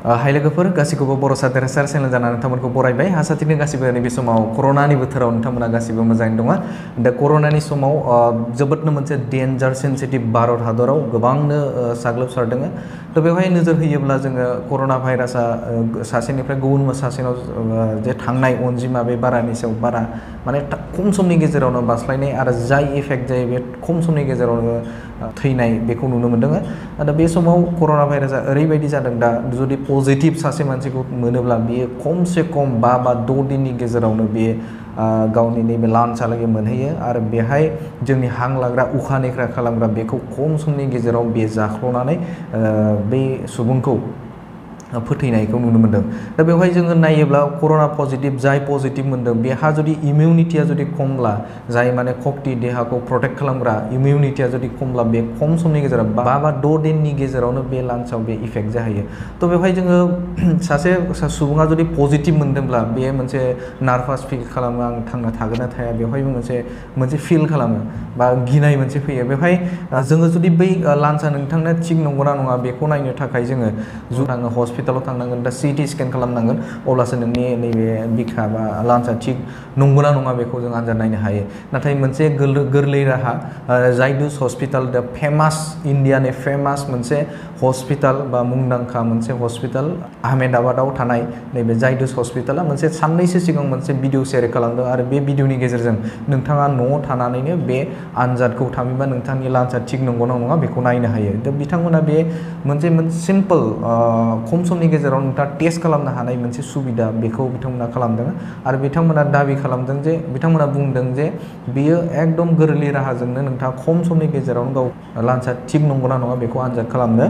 हाय लोगोफोर गासिखौबो बर' सादेरसार चेनेल जाना नोंथांमोनखौ बरायबाय हासाथिनि गासिबो नैबे समाव कर'नानि बोथोराव नोंथांमोना गासिबो मोजाङै दङ दा कर'नानि समाव जोबोदनो मोनसे डेन्जार सेन्सिटिभ भारत हादराव गोबांनो साग्लोबसारदों दा बेवहाय नोजोर होयोब्ला जोङो कर'ना भाइरासआ सासेनिफ्राय गुबुन सासेनाव जे थांनाय अनजिमा बे बारानि सायाव बारा माने खम समनि गेजेरावनो बास्लायनाय आरो जाय इफेक्ट जायो बे खम समनि गेजेरावनो थैनाय बेखौ नुनो मोनदों दा बे समाव कर'ना भाइरासआ ओरैबायदि जादों दा जुदि पजिटिव सासे मानसिखौ मोनोब्ला बियो खमसे खम 5 बा 6 दिननि गेजेरावनो बियो गावनि नैबे लान्सहालागै मोनहैयो आरो बेहाय जोंनि हां लाग्रा उखा निख्रा खालामग्रा बेखौ खम समनि गेजेराव बे जाख्ल'नानै बे सुबुंखौ फोथैनायखौ नुनो मोनदों दा बेवहाय जोङो नायोब्ला कर'ना पजिटिभ जाय पजिटिभ मोनदों बेहा जुदि इमिउनिटिया जुदि खमब्ला जाय माने शक्ति देहाखौ प्रटेक्ट खालामग्रा इमिउनिटिया जुदि खमब्ला बे खम समनि गेजेराव 5 बा 6 दिननि गेजेरावनो बे लान्सआव बे इफेक्ट जाहैयो थ' बेवहाय जोङो सासे सुबुङा जुदि पजिटिभ मोनदोंब्ला बे मोनसे नार्भास फिल खालामो आं थांना थागोन ना थाया बेवहायबो मोनसे फिल खालामो बा गिनाय मोनसे फैयो बेवहाय जोङो जुदि बै लान्सआ नोंथांनो थिग नंगौना नङा बेखौ नायनो थाखाय जोङो आङो हस्पिटालाव थांनांगोन दा सिटि स्केन खालामनांगोन अब्लासो नोंनि नैबे बिखा बा लान्सआ थिग नंगौना नङा बेखौ जों आनजाद नायनो हायो नाथाय मोनसे गोरलै राहा जायदुस हस्पिटाल दा फेमास इन्डियानि फेमास मोनसे हस्पिटाल बा मुंदांखा मोनसे हस्पिटाल आहमेदाबादाव थानाय नैबे जायदुस हस्पिटाला मोनसे साननैसो सिगां मोनसे भिडिअ शेयार खालामदों आरो बे भिडिअनि गेजेरजों नोंथाङा न'आव थानानैनो बे आनजादखौ थामहिनबा नोंथांनि लान्सआ थिग नंगौना नङा बेखौ नायनो हायो दा बिथांमोना बे मोनसे सिम्पल खम समनि गेजेराव नोंथाङा टेस्ट खालामनो हानाय मोनसे सुबिदा बेखौ बिथांमोना खालामदों आरो बिथांमोना दाबि खालामदों जे बिथांमोना बुंदों जे बियो एकदम गोरलै राहाजोंनो नोंथाङा खम समनि गेजेरावनो गाव लान्सआ थिग नंगौना नङा बेखौ आनजाद खालामनो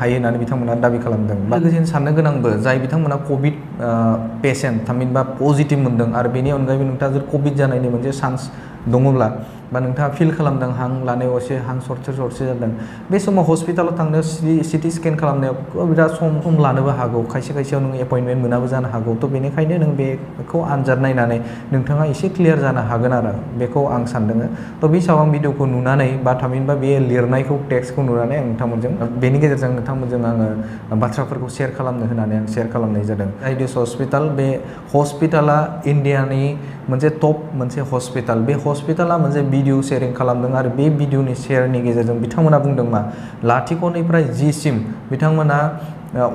हायो होननानै बिथांमोना दाबि खालामदों लोगोसेनो साननो गोनांबो जाय बिथांमोना कभिड पेसेन्ट थामहिनबा पजिटिभ मोनदों आरो बेनि अनगायैबो नोंथाङा जुदि कभिड जानायनि मोनसे चान्स दङब्ला बा नोंथाङा फिल खालामदों हां लानायाव एसे हां सरसे जादों बे समाव हस्पिटालाव थांनायाव सिटि स्केन खालामनायाव बिराद सम लानोबो हागौ खायसेयाव नों एपइन्टमेन्ट मोनाबो जानो हागौ थ' बेनिखायनो नों बेखौ आनजाद नायनानै नोंथाङा एसे क्लियार जानो हागोन आरो बेखौ आं सानदों थ' बे हिसाबै आं भिडिअखौ नुनानै बा थामहिनबा बे लिरनायखौ टेक्सटखौ नुनानै आं नोंथांमोनजों बेनि गेजेरजों नोंथांमोनजों आङो बाथ्राफोरखौ शेयार खालामनो होनानै आं शेयार खालामनाय जादों जायदुस हस्पिटाल बे हस्पिटाला इन्डियानि मोनसे टप मोनसे हस्पिटाल बे हस्पिटाला मोनसे भिडिअ शेयारिं खालामदों आरो बे भिडिअनि शेयारनि गेजेरजों बिथांमोना बुंदों मा 0निफ्राय 10 सिम बिथांमोना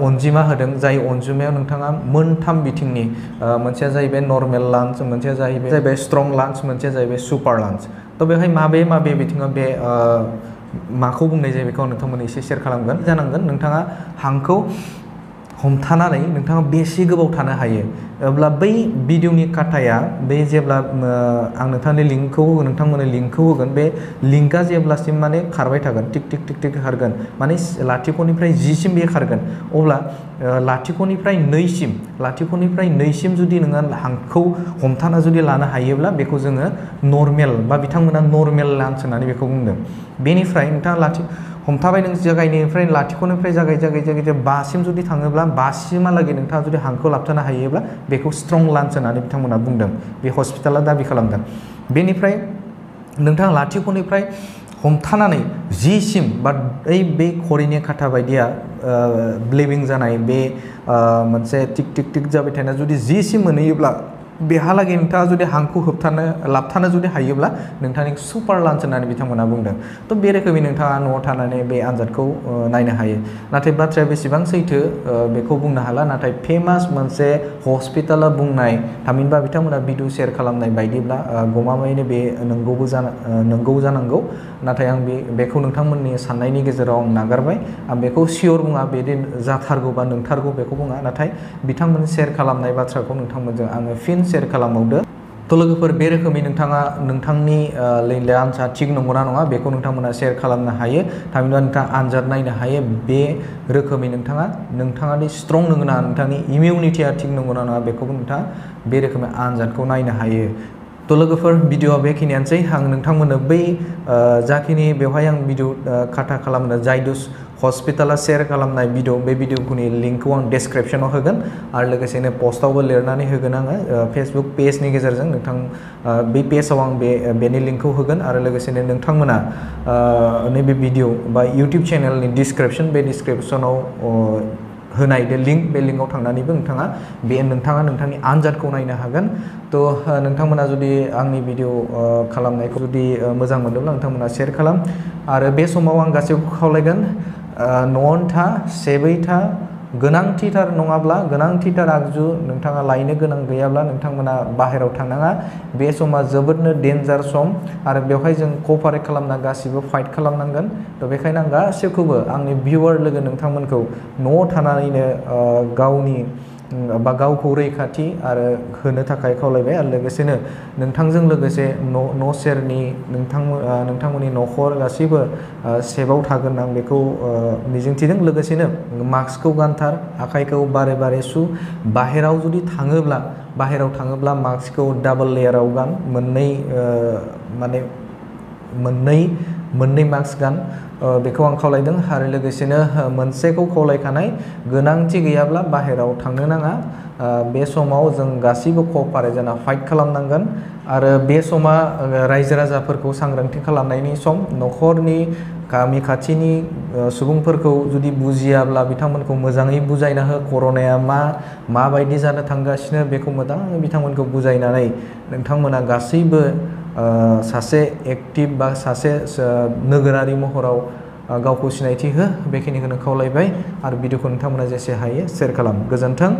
अनजिमा होदों जाय अनजिमायाव नोंथाङा मोनथाम बिथिंनि मोनसेया जाहैबाय नर्मेल लान्स मोनसेया जाहैबाय स्ट्रं लान्स मोनसेया जाहैबाय सुपार लान्स थ' बेवहाय माबे बिथिङाव बे माखौ बुंनाय जायो बेखौ आं नोंथांमोननो एसे शेयार खालामगोन जानांगोन नोंथाङा हांखौ हमथानानै नोंथाङा बेसे गोबाव थानो हायो अब्ला बै भिडिअनि काटाया बे जेब्ला आं नोंथांमोननो लिंकखौ होगोन बे लिंकआ जेब्लासिम माने खारबाय थागोन टिक टिक खारगोन माने 0निफ्राय 10 सिम बे खारगोन अब्ला 0निफ्राय 2 सिम जुदि नोङो हांखौ हमथाना जुदि लानो हायोब्ला बेखौ जोङो नर्मेल बा बिथांमोना नर्मेल लान्स होननानै बेखौ बुंदों बेनिफ्राय नोंथाङा हमथाबाय नों जागायनायनिफ्राय 0निफ्राय जागाय 5 सिम जुदि थाङोब्ला 5 सिमहालागै नोंथाङा जुदि हांखौ लाबथानो हायोब्ला बेखौ स्ट्रं लान्स होननानै बिथांमोना बुंदों बे हस्पिटाला दाबि खालामदों बेनिफ्राय नोंथाङा 0निफ्राय हमथानानै 10 सिम बा बे घरिनि काटा बायदिया ब्लिडिं जानाय बे मोनसे टिक जाबाय थानाय जुदि 10 सिम मोनहैयोब्ला बेहालागै नोंथाङा जुदि हांखौ लाबथानो जुदि हायोब्ला नोंथांनि सुपार लान्स होननानै बिथांमोना बुंदों थ' बे रोखोमै नोंथाङा न'आव थानानै बे आनजादखौ नायनो हायो नाथाय बाथ्राया बेसेबां सैथो बेखौ बुंनो हाला नाथाय फेमास मोनसे हस्पिटाला बुंनाय थामहिनबा बिथांमोना भिडिअ शेयार खालामनाय बायदिब्ला गमामायैनो बे नंगौ जानांगौ नाथाय आं बेखौ नोंथांमोननि साननायनि गेजेराव आं नागारबाय आं बेखौ सियर बुङा बेदि जाथारगौ बा नंथारगौ बेखौ बुङा नाथाय बिथांमोन शेयार खालामनाय बाथ्राखौ नोंथांमोनजों आङो फिन शेयार खालामबावदो थ' लोगोफोर बे रोखोमै नोंथाङा नोंथांनि लान्सआ थिग नंगौना नङा बेखौ नोंथांमोना शेयार खालामनो हायो थामहिनबा नोंथाङा आनजाद नायनो हायो बे रोखोमै नोंथाङा दि स्ट्रं नंगौना नोंथांनि इमिउनिटिया थिग नंगौना नङा बेखौबो नोंथाङा बे रोखोमै आनजादखौ नायनो हायो थ' लोगोफोर भिडिअआ बेखिनियानोसै आं नोंथांमोननो बै जाखिनि बेवहाय आं भिडिअ काटा खालामनो जायदुस हस्पिटाला शेयार खालामनाय बे भिडिअनि लिंकखौ आं डेसक्रिपसनाव होगोन आरो लोगोसेनो पस्टआवबो लिरनानै होगोन आङो फेसबुक पेजनि गेजेरजों बे पेजाव आं बेनि लिंकखौ होगोन आरो लोगोसेनो नोंथांमोना नैबे भिडिअ बा इउटिउब चेनेलनि डिसक्रिपसनाव होनाय बे लिंक बे लिंकआव थांनानैबो नोंथाङा नोंथांनि आनजादखौ नायनो हागोन। थ' नोंथांमोना जुदि आंनि भिडिअ खालामनायखौ जुदि मोजां मोनदोंब्ला नोंथांमोना शेयार खालाम। आरो बे समाव आं गासैबो खावलायगोन न'आवनो था, सेफै था, गोनांथिथार नङाब्ला गोनांथिथार आगजु नोंथाङा लायनो गोनां गैयाब्ला नोंथांमोना बाहेरायाव थांनाङा। बे समा जोबोदनो डेन्जार सम आरो बेवहाय जों क'पारेट खालामना गासिबो फाइट खालामनांगोन। थ' बेखायनो आं गासैखौबो आंनि भिउवार लोगो नोंथांमोनखौ न'आव थानानैनो गावनि बा गावखौ रैखाथि आरो होनो थाखाय खावलायबाय। आरो लोगोसेनो नोंथांजों लोगोसे न' सेरनि नोंथांमोननि न'खर गासैबो सेफआव थागोन आं बेखौ मिजिंथिदों। लोगोसेनो मास्कखौ गानथार, आखाइखौ बारे बारे सु, बाहेराव जुदि थाङोब्ला मास्कखौ डाबल लेयाराव गान, मोननै मास्क गान, बेखौ आं खावलायदों। आरो लोगोसेनो मोनसेखौ खावलायखानाय, गोनांथि गैयाब्ला बाहेरायाव थांनो नाङा। बे समाव जों गासैबो क'पारेट जाना फाइट खालामनांगोन। आरो बे समा रायजो राजाफोरखौ सांग्रांथि खालामनायनि सम। न'खरनि गामि खाथिनि सुबुंफोरखौ जुदि बुजियाब्ला बिथांमोनखौ मोजाङै बुजायना हो। कर'नाया माबायदि जानो थांगासिनो बेखौ मोजाङै बिथांमोनखौ बुजायनानै नोंथांमोना गासैबो सासे एक्टिभ बा सासे नोगोरारि महराव गावखौ सिनायथि हो। बेखिनिखौनो खावलायबाय आरो भिडिअखौ नोंथांमोना जेसे हायो शेयार खालाम। गोजोन्थों।